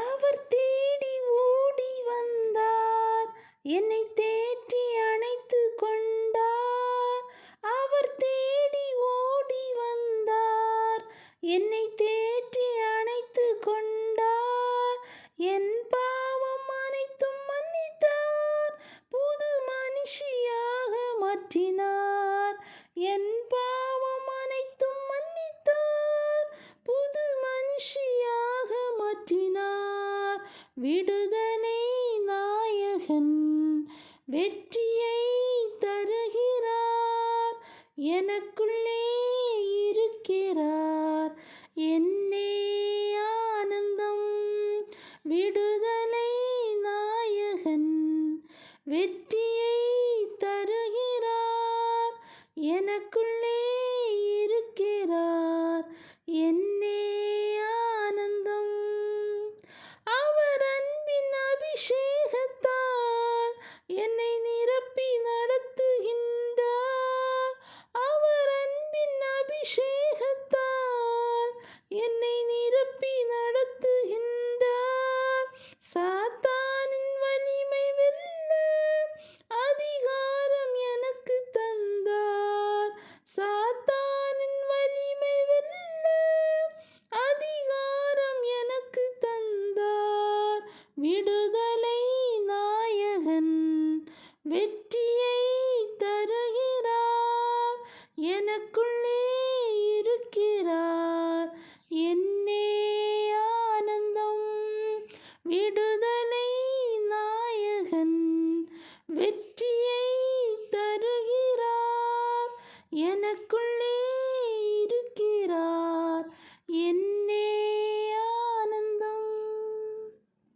அவர் தேடி ஓடி வந்தார், என்னை தேற்றி அணைத்து கொண்டார். அவர் தேடி ஓடி வந்தார், என்னை தேற்றி அணைத்து கொண்டார். என் பாவம் அனைத்தும் மன்னித்தார், புது மனுஷியாக மாற்றினார். என் பாவம் அனைத்தும் மன்னித்தார், புது மனுஷியாக மாற்றினார். விடுதலை நாயகன், வெற்றி